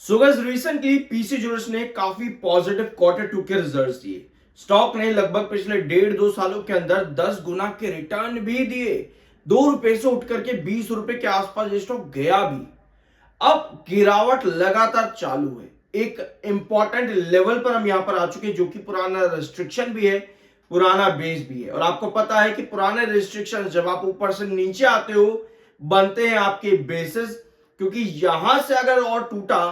So guys recently PC Jules ने काफी positive quarter to के रिजल्ट्स दिए। स्टॉक ने लगभग पिछले 1.5-2 सालों के अंदर 10 गुना के रिटर्न भी दिए। 2 रुपए से उठ करके 20 रुपए के आसपास ये स्टॉक गया भी। अब गिरावट लगातार चालू है। एक इंपॉर्टेंट लेवल पर हम यहां पर आ चुके हैं, जो कि पुराना रेस्ट्रिक्शन भी है, पुराना बेस भी है। और आपको पता है कि पुराने रिस्ट्रिक्शन जब आप ऊपर से नीचे आते हो बनते हैं आपके बेसिस, क्योंकि यहां से अगर और टूटा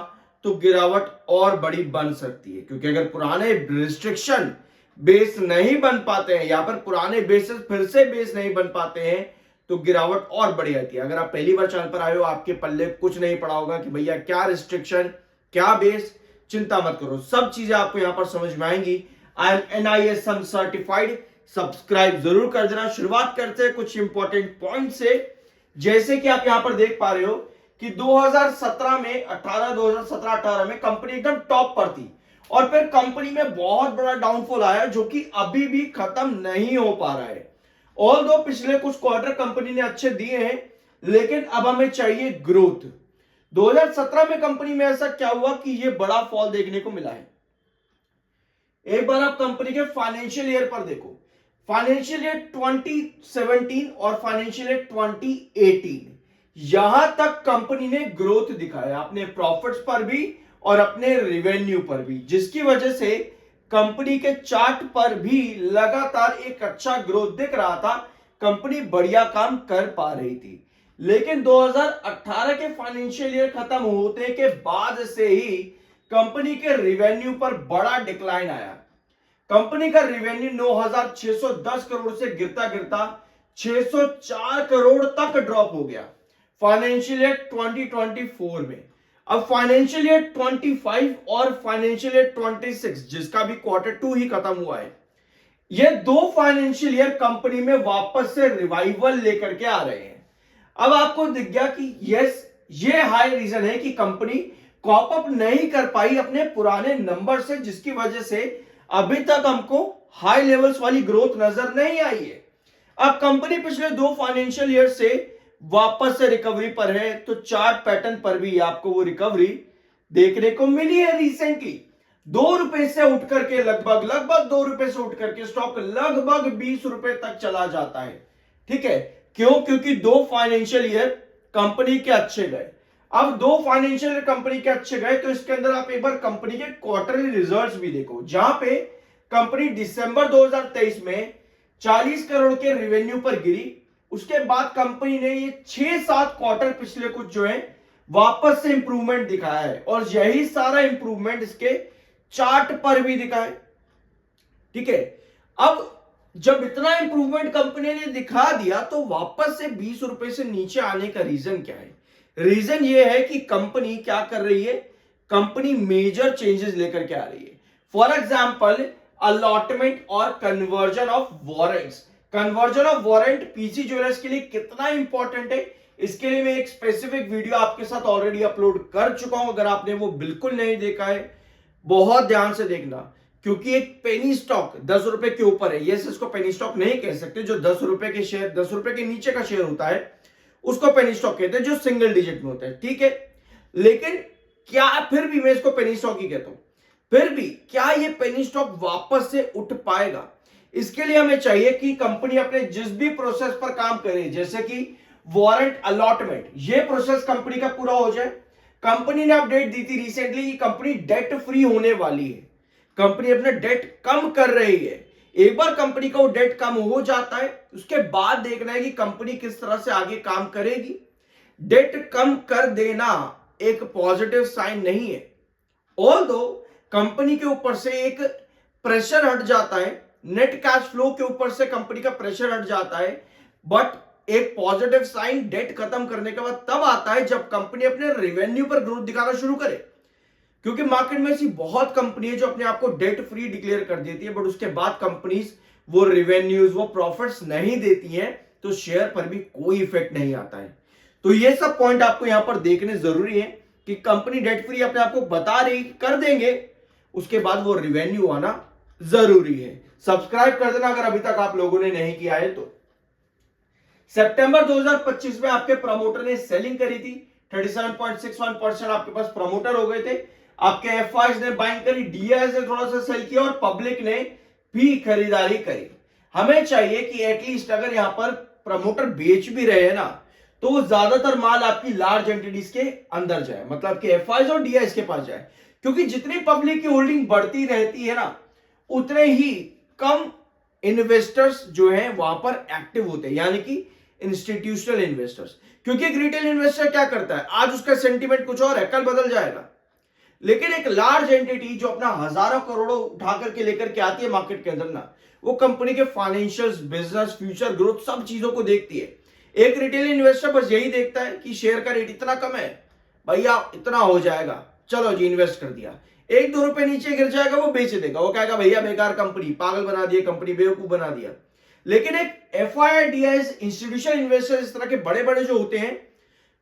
तो गिरावट और बड़ी बन सकती है। क्योंकि अगर पुराने रिस्ट्रिक्शन बेस नहीं बन पाते हैं, या पर पुराने बेसिस फिर से बेस नहीं बन पाते हैं, तो गिरावट और बड़ी आती है। अगर आप पहली बार चैनल पर आए हो, आपके पल्ले कुछ नहीं पड़ा होगा कि भैया क्या रिस्ट्रिक्शन क्या बेस, चिंता मत करो, सब चीजें आपको यहां पर समझ में आएंगी। I am NISM certified. Subscribe जरूर कर देना। शुरुआत करते हैं कुछ इंपॉर्टेंट पॉइंट से। जैसे कि आप यहां पर देख पा रहे हो कि 2017 में 2017-18 में कंपनी एकदम टॉप पर थी, और फिर कंपनी में बहुत बड़ा डाउनफॉल आया, जो कि अभी भी खत्म नहीं हो पा रहा है। ऑल दो पिछले कुछ क्वार्टर कंपनी ने अच्छे दिए हैं, लेकिन अब हमें चाहिए ग्रोथ। 2017 में कंपनी में ऐसा क्या हुआ कि यह बड़ा फॉल देखने को मिला है। एक बार आप कंपनी के फाइनेंशियल ईयर पर देखो, फाइनेंशियल ईयर 2017 और फाइनेंशियल ईयर 2018, यहां तक कंपनी ने ग्रोथ दिखाया अपने प्रॉफिट्स पर भी और अपने रेवेन्यू पर भी, जिसकी वजह से कंपनी के चार्ट पर भी लगातार एक अच्छा ग्रोथ दिख रहा था। कंपनी बढ़िया काम कर पा रही थी। लेकिन 2018 के फाइनेंशियल ईयर खत्म होते के बाद से ही कंपनी के रेवेन्यू पर बड़ा डिक्लाइन आया। कंपनी का रेवेन्यू 9,610 करोड़ से गिरता गिरता 604 करोड़ तक ड्रॉप हो गया फाइनेंशियल ईयर 2024 में। अब फाइनेंशियल ईयर 25 और फाइनेंशियल ईयर 26, जिसका भी क्वार्टर 2 ही खत्म हुआ है, ये दो फाइनेंशियल ईयर कंपनी में वापस से रिवाइवल लेकर के आ रहे हैं। अब आपको दिख गया कि यस, ये हाई रीजन है कि कंपनी कॉप अप नहीं कर पाई अपने पुराने नंबर से, जिसकी वजह से अभी तक हमको हाई लेवल्स वाली ग्रोथ नजर नहीं आई है। अब कंपनी पिछले 2 फाइनेंशियल ईयर से वापस से रिकवरी पर है, तो चार्ट पैटर्न पर भी आपको वो रिकवरी देखने को मिली है रिसेंटली। 2 रुपए से उठ करके लगभग 2 रुपए से उठ करके स्टॉक लगभग 20 रुपए तक चला जाता है। ठीक है, क्यों? क्योंकि 2 फाइनेंशियल ईयर कंपनी के अच्छे गए। अब 2 फाइनेंशियल ईयर कंपनी के अच्छे गए, तो इसके अंदर आप एक बार कंपनी के क्वार्टरली रिजल्ट्स भी देखो, जहां पे कंपनी दिसंबर 2023 में 40 करोड़ के रेवेन्यू पर गिरी। उसके बाद कंपनी ने ये 6-7 क्वार्टर पिछले कुछ जो है वापस से इंप्रूवमेंट दिखाया है, और यही सारा इंप्रूवमेंट इसके चार्ट पर भी दिखा है। ठीक है, अब जब इतना इंप्रूवमेंट कंपनी ने दिखा दिया, तो वापस से 20 रुपए से नीचे आने का रीजन क्या है? रीजन ये है कि कंपनी क्या कर रही है, कंपनी मेजर चेंजेस लेकर के आ रही है। फॉर एग्जांपल, अलॉटमेंट और conversion of warrants. Conversion of warrant PC jewellers के लिए कितना इंपॉर्टेंट है, इसके लिए मैं एक स्पेसिफिक वीडियो आपके साथ ऑलरेडी अपलोड कर चुका हूं। अगर आपने वो बिल्कुल नहीं देखा है, बहुत ध्यान से देखना, क्योंकि एक पेनी स्टॉक 10 रुपए के ऊपर है, यस, इसको पेनी स्टॉक नहीं कह सकते। जो 10 रुपए के शेयर, 10 रुपए के नीचे का शेयर होता है, उसको पेनी स्टॉक कहते हैं, जो सिंगल डिजिट में होता है। ठीक है, लेकिन क्या फिर भी मैं इसको पेनी स्टॉक ही कहता हूं, फिर भी क्या ये पेनी स्टॉक वापस से उठ पाएगा? इसके लिए हमें चाहिए कि कंपनी अपने जिस भी प्रोसेस पर काम करे, जैसे कि वारंट अलॉटमेंट, ये प्रोसेस कंपनी का पूरा हो जाए। कंपनी ने अपडेट दी थी रिसेंटली कि कंपनी डेट फ्री होने वाली है, कंपनी अपना डेट कम कर रही है। एक बार कंपनी का वो डेट कम हो जाता है, उसके बाद देखना है कि कंपनी किस तरह से आगे काम करेगी। डेट कम कर देना एक पॉजिटिव साइन नहीं है। ऑल्दो कंपनी के ऊपर से एक प्रेशर हट जाता है, नेट कैश फ्लो के ऊपर से कंपनी का प्रेशर हट जाता है, बट एक पॉजिटिव साइन डेट खत्म करने के बाद तब आता है जब कंपनी अपने रेवेन्यू पर ग्रोथ दिखाना शुरू करे। क्योंकि मार्केट में ऐसी बहुत कंपनी है जो अपने आप को डेट फ्री डिक्लेयर कर देती है, बट उसके बाद कंपनीज वो रेवेन्यूज, वो प्रॉफिट्स नहीं देती हैं, तो शेयर पर भी कोई इफेक्ट नहीं आता है। तो ये सब पॉइंट आपको यहां पर देखने जरूरी है कि कंपनी डेट फ्री अपने आप को बता रही कर देंगे, उसके बाद वो रेवेन्यू आना जरूरी है। सब्सक्राइब कर देना अगर अभी तक आप लोगों ने नहीं किया है तो। सितंबर 2025 में आपके प्रमोटर ने सेलिंग करी थी, 37.61% आपके पास प्रमोटर हो गए थे, आपके एफआईज ने बाइंग करी, डीआईज ने थोड़ा सा सेल किया और पब्लिक ने भी खरीदारी करी। हमें चाहिए कि एटलीस्ट अगर यहां पर प्रमोटर बेच भी रहे हैं ना, तो ज्यादातर माल आपकी लार्ज एंटिटीज के अंदर जाए, मतलब कि एफआईज और डीआईज के पास जाए, क्योंकि जितनी पब्लिक की होल्डिंग बढ़ती रहती है ना, उतने ही कम इन्वेस्टर्स जो हैं वहां पर एक्टिव होते हैं, यानी कि इंस्टीट्यूशनल इन्वेस्टर्स। क्योंकि एक रिटेल इन्वेस्टर क्या करता है, आज उसका सेंटीमेंट कुछ और है, कल बदल जाएगा, लेकिन एक लार्ज एंटिटी जो अपना हजारों करोड़ों उठा करके लेकर के आती है मार्केट के अंदर ना, वो कंपनी के फाइनेंशियल्स, बिजनेस, फ्यूचर ग्रोथ, सब चीजों को देखती है। एक रिटेल इन्वेस्टर बस यही देखता है कि शेयर का रेट इतना कम है, भैया इतना हो जाएगा, चलो जी इन्वेस्ट कर दिया, 1-2 रुपए नीचे गिर जाएगा वो बेच देगा, वो कहेगा भैया बेकार कंपनी, पागल बना दिया कंपनी, बेवकूफ बना दिया। लेकिन एक एफआई, डीआईएस, इंस्टीट्यूशनल इन्वेस्टर इस तरह के बड़े बड़े जो होते हैं,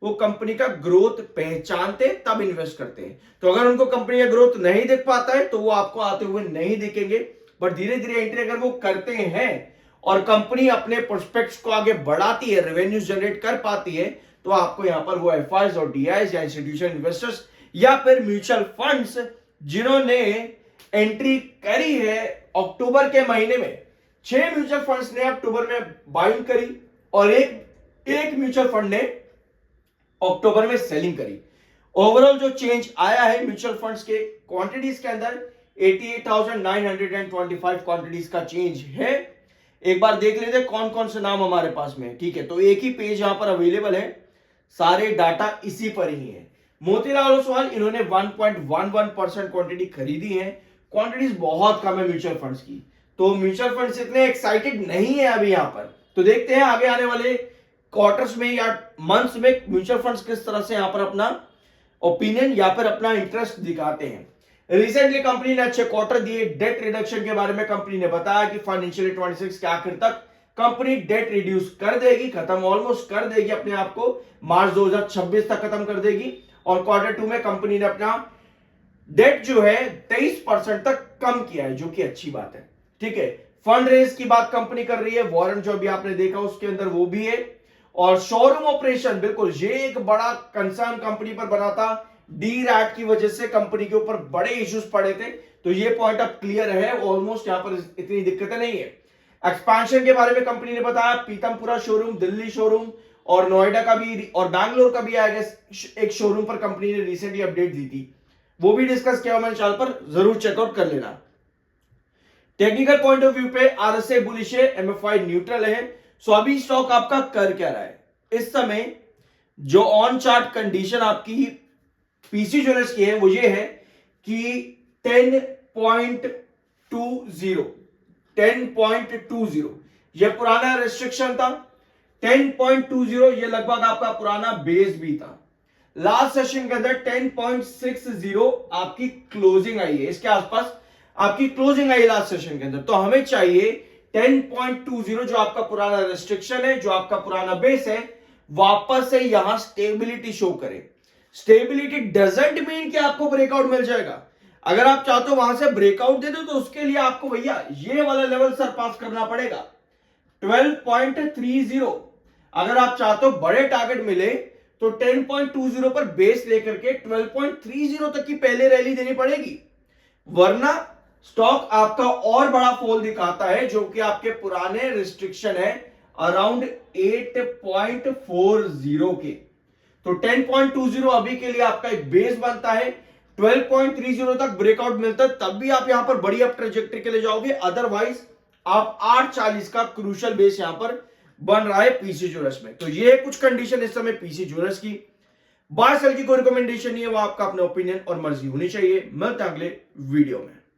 वो कंपनी का ग्रोथ पहचानते तब इन्वेस्ट करते हैं। तो अगर उनको कंपनी का ग्रोथ नहीं दिख पाता है तो वो आपको आते हुए नहीं दिखेंगे, बट धीरे धीरे एंट्री अगर वो करते हैं और कंपनी अपने प्रोस्पेक्ट्स को आगे बढ़ाती है, रेवेन्यू जनरेट कर पाती है, तो आपको यहां पर वो एफआईज और डीआईएस या इंस्टीट्यूशनल इन्वेस्टर्स या फिर म्यूचुअल फंड्स जिन्होंने एंट्री करी है अक्टूबर के महीने में, 6 म्यूचुअल फंड्स ने अक्टूबर में बाइंग करी और एक म्यूचुअल फंड ने अक्टूबर में सेलिंग करी। ओवरऑल जो चेंज आया है म्यूचुअल फंड्स के क्वांटिटीज के अंदर 88,925 क्वांटिटीज का चेंज है। एक बार देख लेते कौन कौन से नाम हमारे पास में, ठीक है, तो एक ही पेज यहां पर अवेलेबल है, सारे डाटा इसी पर ही है। मोतीलाल ओसवाल इन्होंने 1.11% क्वांटिटी खरीदी है, क्वांटिटीज बहुत कम है म्यूचुअल फंड्स की, तो म्यूचुअल फंड्स इतने एक्साइटेड नहीं है अभी यहां पर। तो देखते हैं आगे आने वाले क्वार्टर्स में या मंथ्स में म्यूचुअल फंड्स किस तरह से यहां पर अपना ओपिनियन या फिर अपना इंटरेस्ट दिखाते हैं। रिसेंटली कंपनी ने अच्छे क्वार्टर दिए। डेट रिडक्शन के बारे में कंपनी ने बताया कि फाइनेंशियल 26 के आखिर तक कंपनी डेट रिड्यूस कर देगी, खत्म ऑलमोस्ट कर देगी अपने आप को, मार्च 2026 तक खत्म कर देगी। और क्वार्टर 2 में कंपनी ने अपना डेट जो है 23% तक कम किया है, जो कि अच्छी बात है, ठीक है। फंड रेज की बात कंपनी कर रही है, वारंट जो अभी आपने देखा उसके अंदर वो भी है। और शोरूम ऑपरेशन, बिल्कुल ये एक बड़ा कंसर्न कंपनी पर बना था, डी रैट की वजह से कंपनी के ऊपर बड़े इश्यूज पड़े थे, तो ये पॉइंट अब क्लियर है, ऑलमोस्ट यहां पर इतनी दिक्कतें नहीं है। एक्सपेंशन के बारे में कंपनी ने बताया, पीतमपुरा शोरूम, दिल्ली शोरूम और नोएडा का भी और बैंगलोर का भी आएगा, एक शोरूम पर कंपनी ने रिसेंटली अपडेट दी थी, वो भी डिस्कस किया मैंने चैनल पर, जरूर चेकआउट कर लेना। टेक्निकल पॉइंट ऑफ व्यू पे आरएसआई बुलिश है, एमएफआई न्यूट्रल है। सो अभी स्टॉक आपका कर क्या रहा है इस समय, जो ऑन चार्ट कंडीशन आपकी पीसी ज्वेलर्स की है वो ये है कि 10.20 ये पुराना रेस्ट्रिक्शन था, 10.20 ये लगभग आपका पुराना बेस भी था। लास्ट सेशन के अंदर 10.60 आपकी क्लोजिंग आई है, इसके आसपास आपकी क्लोजिंग आई लास्ट सेशन के अंदर। तो हमें चाहिए 10.20 जो आपका पुराना रेस्ट्रिक्शन है, जो आपका पुराना बेस है, वापस से यहां स्टेबिलिटी शो करे। स्टेबिलिटी डजंट मीन कि आपको ब्रेकआउट मिल जाएगा, अगर आप चाहते हो वहां से ब्रेकआउट दे दो तो उसके लिए आपको भैया ये वाला लेवल सरपास करना पड़ेगा 12.30। अगर आप चाहते हो बड़े टारगेट मिले तो 10.20 पर बेस लेकर के 12.30 तक की पहले रैली देनी पड़ेगी, वरना स्टॉक आपका और बड़ा फॉल दिखाता है, जो कि आपके पुराने रिस्ट्रिक्शन है अराउंड 8.40 के। तो 10.20 अभी के लिए आपका एक बेस बनता है, 12.30 तक ब्रेकआउट मिलता है तब भी आप यहां पर बड़ी अप ट्रेजेक्टरी के लिए जाओगे, अदरवाइज आप 8.40 का क्रूशियल बेस यहां पर बन रहा है पीसी ज्वेलर्स में। तो ये कुछ कंडीशन इस समय पीसी ज्वेलर्स की। बाय सेल की कोई रिकमेंडेशन नहीं है, वो आपका अपना ओपिनियन और मर्जी होनी चाहिए। मिलते हैं अगले वीडियो में।